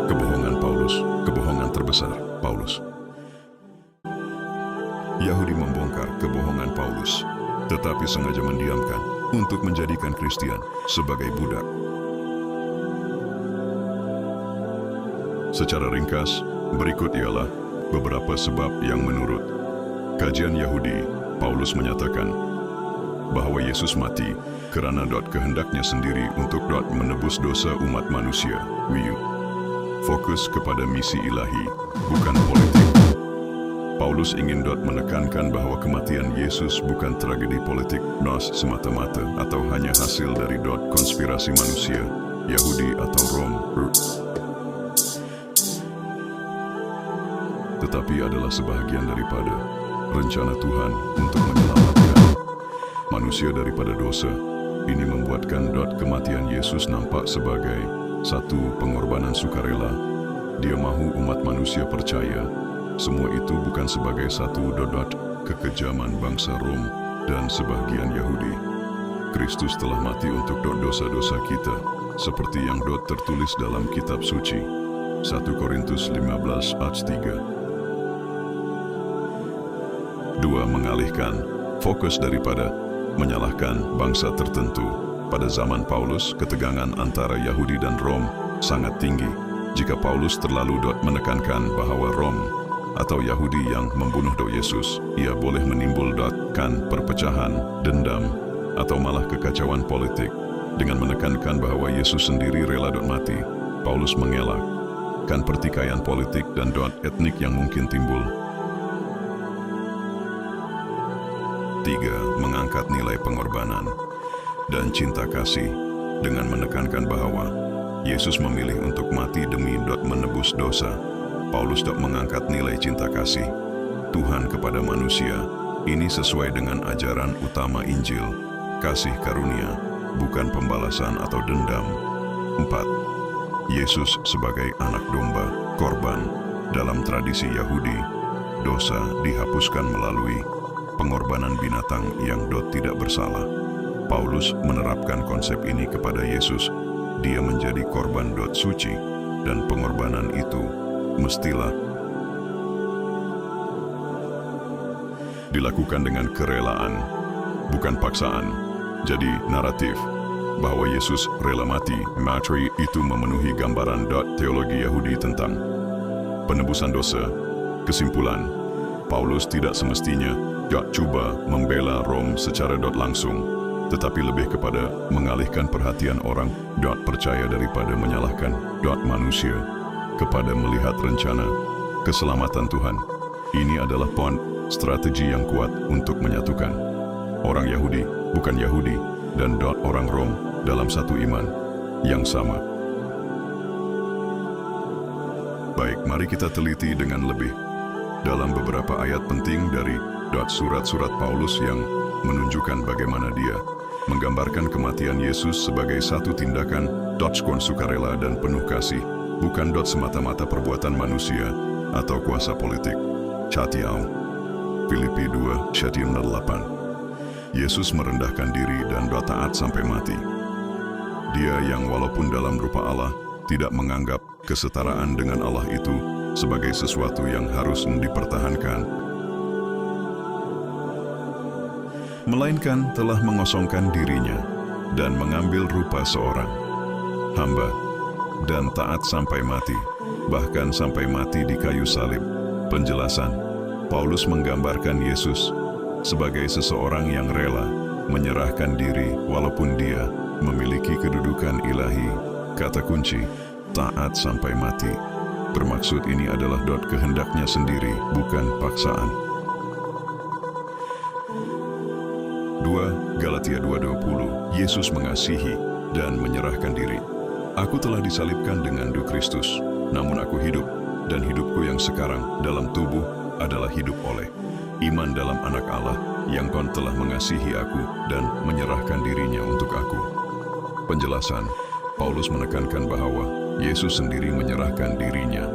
Kebohongan Paulus, kebohongan terbesar Paulus. Yahudi membongkar kebohongan Paulus, tetapi sengaja mendiamkan untuk menjadikan Kristian sebagai budak. Secara ringkas, berikut ialah beberapa sebab yang menurut kajian Yahudi, Paulus menyatakan bahwa Yesus mati kerana kehendaknya sendiri untuk menebus dosa umat manusia. Fokus kepada misi ilahi, bukan politik. Paulus ingin menekankan bahwa kematian Yesus bukan tragedi politik semata-mata atau hanya hasil dari konspirasi manusia, Yahudi atau Rom, tetapi adalah sebahagian daripada rencana Tuhan untuk menyelamatkan manusia daripada dosa. Ini membuatkan kematian Yesus nampak sebagai satu pengorbanan sukarela. Dia mahu umat manusia percaya semua itu bukan sebagai satu kekejaman bangsa Rom dan sebahagian Yahudi. Kristus telah mati untuk dosa-dosa kita, seperti yang tertulis dalam kitab suci 1 Korintus 15 ayat 3. 2. Mengalihkan fokus daripada menyalahkan bangsa tertentu. Pada zaman Paulus, ketegangan antara Yahudi dan Rom sangat tinggi. Jika Paulus terlalu menekankan bahwa Rom atau Yahudi yang membunuh Yesus, ia boleh menimbulkan perpecahan, dendam, atau malah kekacauan politik. Dengan menekankan bahwa Yesus sendiri rela mati, Paulus mengelakkan pertikaian politik dan etnik yang mungkin timbul. 3. Mengangkat nilai pengorbanan dan cinta kasih dengan menekankan bahwa Yesus memilih untuk mati demi menebus dosa. Paulus mengangkat nilai cinta kasih Tuhan kepada manusia. Ini sesuai dengan ajaran utama Injil, kasih karunia, bukan pembalasan atau dendam. 4. Yesus sebagai anak domba, korban. Dalam tradisi Yahudi, dosa dihapuskan melalui pengorbanan binatang yang tidak bersalah. Paulus menerapkan konsep ini kepada Yesus. Dia menjadi korban suci, dan pengorbanan itu mestilah dilakukan dengan kerelaan, bukan paksaan. Jadi naratif bahwa Yesus rela mati itu memenuhi gambaran teologi Yahudi tentang penebusan dosa. Kesimpulan, Paulus tidak semestinya cuba membela Rom secara langsung, tetapi lebih kepada mengalihkan perhatian orang percaya daripada menyalahkan manusia kepada melihat rencana keselamatan Tuhan. Ini adalah strategi yang kuat untuk menyatukan orang Yahudi, bukan Yahudi, dan orang Rom dalam satu iman yang sama. Baik, mari kita teliti dengan lebih dalam beberapa ayat penting dari surat-surat Paulus yang menunjukkan bagaimana dia menggambarkan kematian Yesus sebagai satu tindakan sukarela dan penuh kasih, bukan semata-mata perbuatan manusia atau kuasa politik. Chatiau, Filipi 2, 8. Yesus merendahkan diri dan taat sampai mati. Dia yang walaupun dalam rupa Allah, tidak menganggap kesetaraan dengan Allah itu sebagai sesuatu yang harus dipertahankan, melainkan telah mengosongkan dirinya dan mengambil rupa seorang hamba dan taat sampai mati, bahkan sampai mati di kayu salib. Penjelasan, Paulus menggambarkan Yesus sebagai seseorang yang rela menyerahkan diri walaupun dia memiliki kedudukan ilahi. Kata kunci, taat sampai mati. Bermaksud ini adalah kehendaknya sendiri, bukan paksaan. 2 Galatia 2:20. Yesus mengasihi dan menyerahkan diri. Aku telah disalibkan dengan Kristus, namun aku hidup, dan hidupku yang sekarang dalam tubuh adalah hidup oleh iman dalam Anak Allah yang telah mengasihi aku dan menyerahkan dirinya untuk aku. Penjelasan, Paulus menekankan bahwa Yesus sendiri menyerahkan dirinya.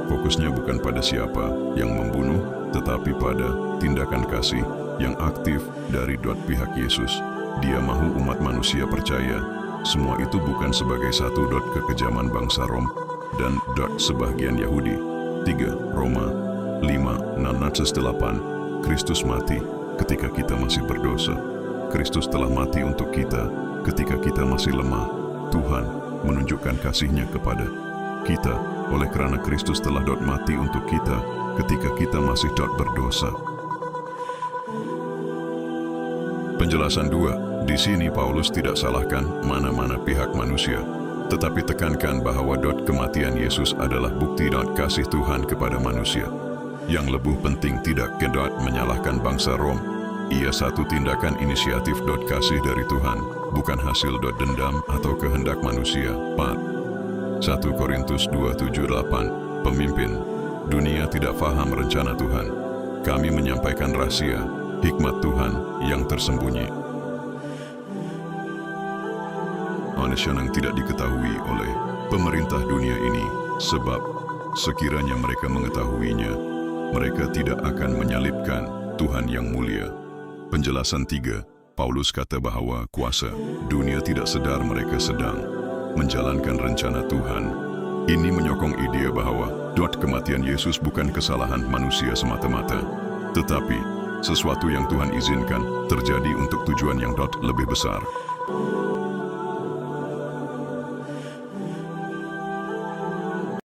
Fokusnya bukan pada siapa yang membunuh, tetapi pada tindakan kasih yang aktif dari pihak Yesus. Dia mahu umat manusia percaya. Semua itu bukan sebagai satu kekejaman bangsa Rom dan sebagian Yahudi. 3 Roma 5:6-8. Kristus mati ketika kita masih berdosa. Kristus telah mati untuk kita ketika kita masih lemah. Tuhan menunjukkan kasih-Nya kepada kita oleh karena Kristus telah mati untuk kita ketika kita masih berdosa. Penjelasan 2. Di sini Paulus tidak salahkan mana-mana pihak manusia, tetapi tekankan bahwa kematian Yesus adalah bukti kasih Tuhan kepada manusia. Yang lebih penting tidak menyalahkan bangsa Rom. Ia satu tindakan inisiatif kasih dari Tuhan, bukan hasil dendam atau kehendak manusia. 4. 1 Korintus 2:7-8. Pemimpin dunia tidak faham rencana Tuhan. Kami menyampaikan rahasia hikmat Tuhan yang tersembunyi. Manusia yang tidak diketahui oleh pemerintah dunia ini, sebab sekiranya mereka mengetahuinya, mereka tidak akan menyalibkan Tuhan yang mulia. Penjelasan 3. Paulus kata bahwa kuasa dunia tidak sadar mereka sedang menjalankan rencana Tuhan. Ini menyokong ide bahwa kematian Yesus bukan kesalahan manusia semata-mata, tetapi sesuatu yang Tuhan izinkan terjadi untuk tujuan yang lebih besar.